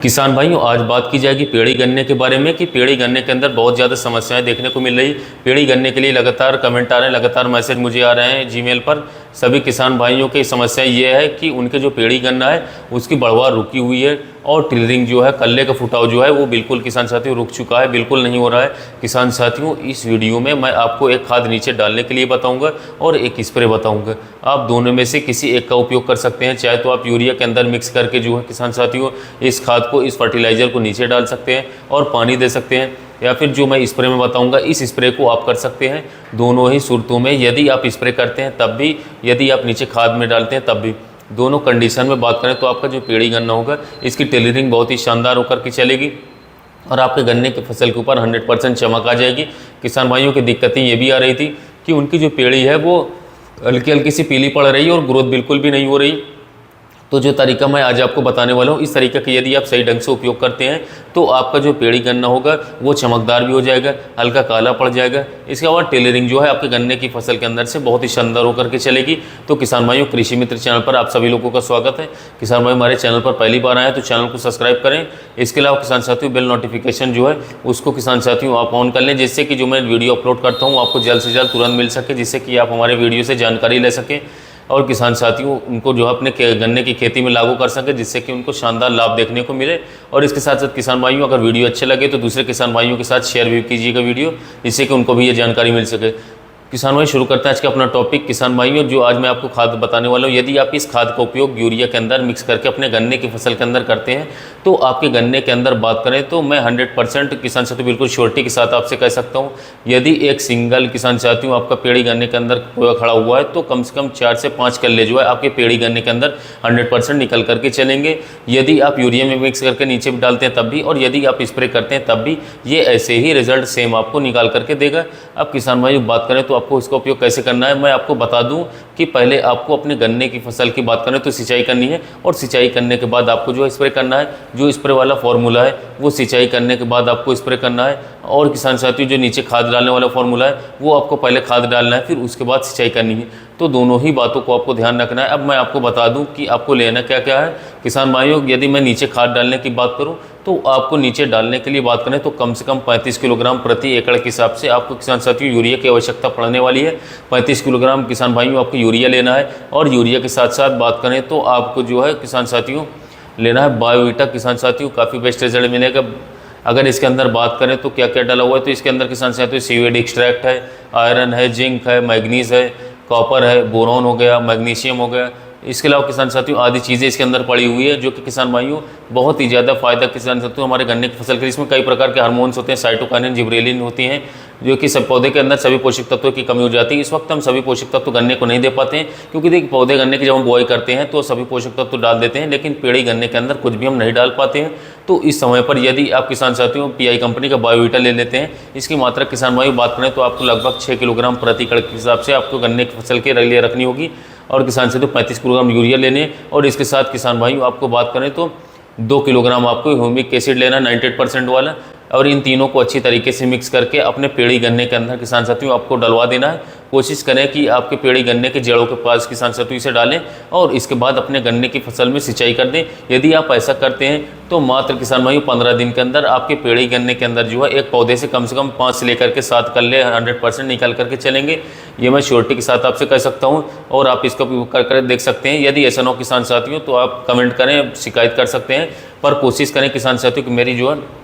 किसान भाइयों, आज बात की जाएगी पेड़ी गन्ने के बारे में कि पेड़ी गन्ने के अंदर बहुत ज़्यादा समस्याएं देखने को मिल रही। पेड़ी गन्ने के लिए लगातार कमेंट आ रहे हैं, लगातार मैसेज मुझे आ रहे हैं जीमेल पर। सभी किसान भाइयों की समस्या ये है कि उनके जो पेड़ी गन्ना है उसकी बढ़वार रुकी हुई है और टिलरिंग जो है, कल्ले का फुटाव जो है वो बिल्कुल किसान साथियों रुक चुका है, बिल्कुल नहीं हो रहा है। किसान साथियों, इस वीडियो में मैं आपको एक खाद नीचे डालने के लिए बताऊंगा और एक स्प्रे बताऊंगा। आप दोनों में से किसी एक का उपयोग कर सकते हैं। चाहे तो आप यूरिया के अंदर मिक्स करके जो है किसान साथियों इस खाद को, इस फर्टिलाइज़र को नीचे डाल सकते हैं और पानी दे सकते हैं, या फिर जो मैं स्प्रे में बताऊंगा इस स्प्रे को आप कर सकते हैं। दोनों ही सूरतों में, यदि आप स्प्रे करते हैं तब भी, यदि आप नीचे खाद में डालते हैं तब भी, दोनों कंडीशन में बात करें तो आपका जो पेड़ी गन्ना होगा इसकी टेलरिंग बहुत ही शानदार होकर के चलेगी और आपके गन्ने की फसल के ऊपर 100% चमक आ जाएगी। किसान भाइयों की दिक्कतें ये भी आ रही थी कि उनकी जो पेड़ी है वो हल्की हल्की सी पीली पड़ रही है और ग्रोथ बिल्कुल भी नहीं हो रही। तो जो तरीका मैं आज आपको बताने वाला हूँ, इस तरीके का यदि आप सही ढंग से उपयोग करते हैं तो आपका जो पेड़ी गन्ना होगा वो चमकदार भी हो जाएगा, हल्का काला पड़ जाएगा। इसके बाद टेलरिंग जो है आपके गन्ने की फसल के अंदर से बहुत ही शानदार होकर के चलेगी। तो किसान भाइयों, कृषि मित्र चैनल पर आप सभी लोगों का स्वागत है। किसान भाई हमारे चैनल पर पहली बार आए हैं तो चैनल को सब्सक्राइब करें। इसके अलावा किसान साथियों बेल नोटिफिकेशन जो है उसको किसान साथियों आप ऑन कर लें, जिससे कि जो मैं वीडियो अपलोड करता हूँ आपको जल्द से जल्द तुरंत मिल सके, जिससे कि आप हमारे वीडियो से जानकारी ले सकें और किसान साथियों उनको जो है अपने गन्ने की खेती में लागू कर सके, जिससे कि उनको शानदार लाभ देखने को मिले। और इसके साथ साथ किसान भाइयों, अगर वीडियो अच्छे लगे तो दूसरे किसान भाइयों के साथ शेयर भी कीजिएगा वीडियो, जिससे कि उनको भी ये जानकारी मिल सके। किसान भाई शुरू करते हैं आज का अपना टॉपिक। किसान भाइयों, जो आज मैं आपको खाद बताने वाला हूँ, यदि आप इस खाद का उपयोग यूरिया के अंदर मिक्स करके अपने गन्ने की फसल के अंदर करते हैं तो आपके गन्ने के अंदर बात करें तो मैं 100% किसान साथियों बिल्कुल श्योरिटी के साथ आपसे कह सकता हूँ, यदि एक सिंगल किसान साथियों आपका पेड़ी गन्ने के अंदर कोया खड़ा हुआ है तो कम से कम 4 से 5 कल्ले जो है आपके पेड़ी गन्ने के अंदर 100% निकल करके चलेंगे। यदि आप यूरिया में मिक्स करके नीचे भी डालते हैं तब भी, और यदि आप स्प्रे करते हैं तब भी, ये ऐसे ही रिजल्ट सेम आपको निकाल करके देगा। अब किसान भाई बात करें तो आपको इसका उपयोग कैसे करना है, मैं आपको बता दूं कि पहले आपको अपने गन्ने की फसल की बात करें तो सिंचाई करनी है, और सिंचाई करने के बाद आपको जो स्प्रे करना है, जो स्प्रे वाला फॉर्मूला है वो सिंचाई करने के बाद आपको स्प्रे करना है। और किसान साथियों जो नीचे खाद डालने वाला फॉर्मूला है वो आपको पहले खाद डालना है, फिर उसके बाद सिंचाई करनी है। तो दोनों ही बातों को आपको ध्यान रखना है। अब मैं आपको बता दूं कि आपको लेना क्या क्या है। किसान भाइयों, यदि मैं नीचे खाद डालने की बात करूं तो आपको नीचे डालने के लिए बात करें तो कम से कम 35 किलोग्राम प्रति एकड़ के हिसाब से आपको किसान साथियों यूरिया की आवश्यकता पड़ने वाली है। 35 किलोग्राम किसान भाइयों आपको यूरिया लेना है, और यूरिया के साथ साथ बात करें तो आपको जो है किसान साथियों लेना है बायोवीटा। किसान साथियों काफ़ी बेस्ट रिजल्ट मिलेगा। अगर इसके अंदर बात करें तो क्या क्या डाला हुआ है, तो इसके अंदर किसान साथियों सीवेड एक्सट्रैक्ट है, आयरन है, जिंक है, मैग्नीज है, कॉपर है, बोरॉन हो गया, मैग्नीशियम हो गया। इसके अलावा किसान साथियों आदि चीज़ें इसके अंदर पड़ी हुई है, जो कि किसान भाइयों बहुत ही ज़्यादा फायदा किसान साथियों हमारे गन्ने की फसल के। इसमें कई प्रकार के हार्मोन्स होते हैं, साइटोकाइनिन, जिब्रेलिन होती हैं, जो कि सब पौधे के अंदर सभी पोषक तत्वों की कमी हो जाती है। इस वक्त हम सभी पोषक तत्व गन्ने को नहीं दे पाते हैं, क्योंकि देखिए पौधे गन्ने की जब हम बुआई करते हैं तो सभी पोषक तत्व डाल देते हैं, लेकिन पेड़ी गन्ने के अंदर कुछ भी हम नहीं डाल पाते हैं। तो इस समय पर यदि आप किसान साथियों पीआई कंपनी का बायोवीटा ले लेते हैं, इसकी मात्रा किसान भाई बात करें तो आपको लगभग 6 किलोग्राम प्रति एकड़ के हिसाब से आपको गन्ने की फसल के लिए रखनी होगी। और किसान साथियों 35 किलोग्राम यूरिया लेने, और इसके साथ किसान भाई आपको बात करें तो 2 किलोग्राम आपको ह्यूमिक एसिड लेना 98% वाला, और इन तीनों को अच्छी तरीके से मिक्स करके अपने पेड़ी गन्ने के अंदर किसान साथियों आपको डलवा देना है। कोशिश करें कि आपके पेड़ी गन्ने के जड़ों के पास किसान साथियों इसे डालें और इसके बाद अपने गन्ने की फसल में सिंचाई कर दें। यदि आप ऐसा करते हैं तो मात्र किसान भाइयों 15 दिन के अंदर आपके पेड़ी गन्ने के अंदर जो है एक पौधे से कम 5 से लेकर के 7 कल्ले 100% निकाल करके चलेंगे। ये मैं श्योरिटी के साथ आपसे कह सकता हूँ, और आप इसका उपयोग कर देख सकते हैं। यदि ऐसा ना हो किसान साथियों तो आप कमेंट करें, शिकायत कर सकते हैं, पर कोशिश करें किसान साथियों कि मेरी जो है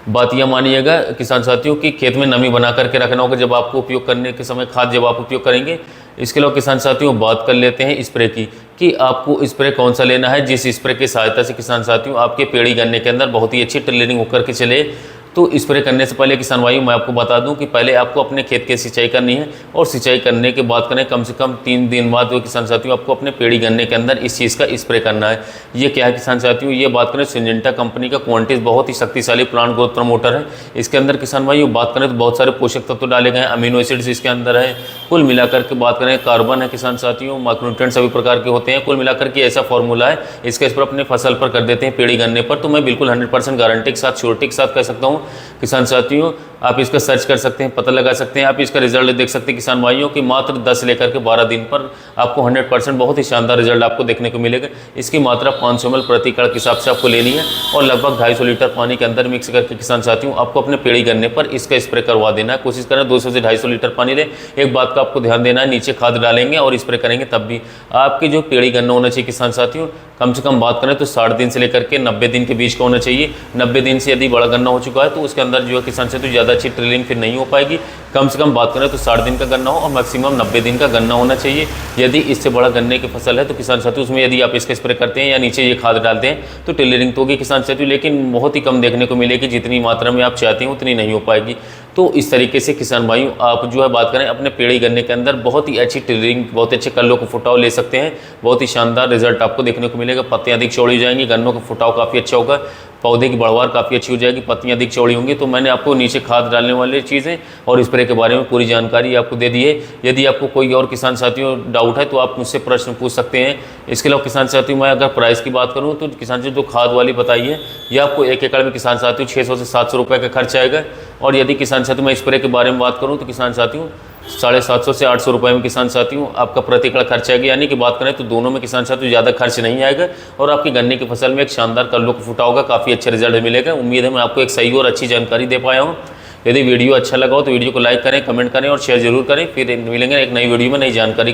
बात यह मानिएगा किसान साथियों कि खेत में नमी बना करके रखना होगा जब आपको उपयोग करने के समय, खाद जब आप उपयोग करेंगे। इसके अलावा किसान साथियों बात कर लेते हैं स्प्रे की, कि आपको स्प्रे कौन सा लेना है, जिस स्प्रे की सहायता से किसान साथियों आपके पेड़ी गन्ने के अंदर बहुत ही अच्छी टिलरिंग होकर के चले। तो स्प्रे करने से पहले किसान भाइयों मैं आपको बता दूं कि पहले आपको अपने खेत की सिंचाई करनी है, और सिंचाई करने के बाद करें कम से कम 3 दिन बाद वो किसान साथियों आपको अपने पेड़ी गन्ने के अंदर इस चीज़ का स्प्रे करना है। ये क्या है किसान साथियों, ये बात करें सिंजेंटा कंपनी का क्वांटिस बहुत ही शक्तिशाली प्लांट ग्रोथ प्रमोटर है। इसके अंदर किसान भाइयों बात करें तो बहुत सारे पोषक तत्व डाले गए हैं, अमीनो एसिड्स इसके अंदर है। कुल मिलाकर के बात करें कार्बन है किसान साथियों, माइक्रोन्यूट्रिएंट्स सभी प्रकार के होते हैं। कुल मिलाकर के ऐसा फॉर्मूला है, इसका स्प्रे अपने फसल पर कर देते हैं पेड़ी गन्ने पर, तो मैं बिल्कुल 100% गारंटी के साथ, श्योरिटी के साथ कह सकता हूँ किसान साथियों आप इसका सर्च कर सकते हैं, पता लगा सकते हैं, आप इसका रिजल्ट देख सकते हैं किसान भाइयों कि मात्र 10 लेकर के 12 दिन पर आपको 100% बहुत ही शानदार रिजल्ट आपको देखने को मिलेगा। इसकी मात्रा 500 ml प्रति एकड़ के हिसाब से आपको लेनी है और लगभग 250 लीटर पानी के अंदर मिक्स करके किसान साथियों आपको अपने पेड़ी गन्ने पर इसका स्प्रे करवा देना है। कोशिश करें 200 से 250 लीटर पानी ले। एक बात का आपको ध्यान देना है, नीचे खाद डालेंगे और स्प्रे करेंगे तब भी आपकी जो पेड़ी गन्ना होना चाहिए किसान साथियों, कम से कम बात करें तो 60 दिन से लेकर के 90 दिन के बीच का होना चाहिए। 90 दिन से यदि बड़ा गन्ना हो चुका है तो उसके अंदर जो है किसान साथियों ज़्यादा अच्छी ट्रेलिंग फिर नहीं हो पाएगी। कम से कम बात करें तो 60 दिन का गन्ना हो और मैक्सिमम 90 दिन का गन्ना होना चाहिए। यदि इससे बड़ा गन्ने की फसल है तो किसान साथियों उसमें यदि आप इसका स्प्रे करते हैं या नीचे ये खाद डालते हैं तो टेलरिंग तो होगी किसान साथियों, लेकिन बहुत ही कम देखने को मिलेगी। जितनी मात्रा में आप चाहते हैं उतनी नहीं हो पाएगी। तो इस तरीके से किसान भाइयों आप जो है बात करें अपने पेड़ी गन्ने के अंदर बहुत ही अच्छी टेलरिंग, बहुत अच्छे कल्लों को फुटाव ले सकते हैं। बहुत ही शानदार रिजल्ट आपको देखने को मिलेगा। पत्तियां अधिक चौड़ी हो जाएंगी, गन्नों का फुटाव काफ़ी अच्छा होगा, पौधे की बढ़वार काफ़ी अच्छी हो जाएगी, पत्तियां अधिक चौड़ी होंगी। तो मैंने आपको नीचे खाद डालने वाली चीज़ें और स्प्रे के बारे में पूरी जानकारी आपको दे दी है। यदि आपको कोई और किसान साथियों डाउट है तो आप मुझसे प्रश्न पूछ सकते हैं। इसके अलावा किसान साथियों मैं अगर प्राइस की बात करूं तो किसान साथियों जो खाद वाली बताई है ये आपको 1 एकड़ में किसान साथियों 600 से 700 रुपये का खर्च आएगा। और यदि किसान साथियों मैं स्प्रे के बारे में बात करूँ तो किसान साथियों 750 से 800 रुपये में किसान साथियों आपका प्रति एकड़ खर्च आएगा। यानी कि बात करें तो दोनों में किसान साथियों ज़्यादा खर्च नहीं आएगा और आपकी गन्ने की फसल में एक शानदार कल्लों को फुटा होगा, काफ़ी अच्छा रिजल्ट मिलेगा। उम्मीद है मैं आपको एक सही और अच्छी जानकारी दे पाया हूँ। यदि वीडियो अच्छा लगा हो तो वीडियो को लाइक करें, कमेंट करें और शेयर जरूर करें। फिर मिलेंगे एक नई वीडियो में नई जानकारी।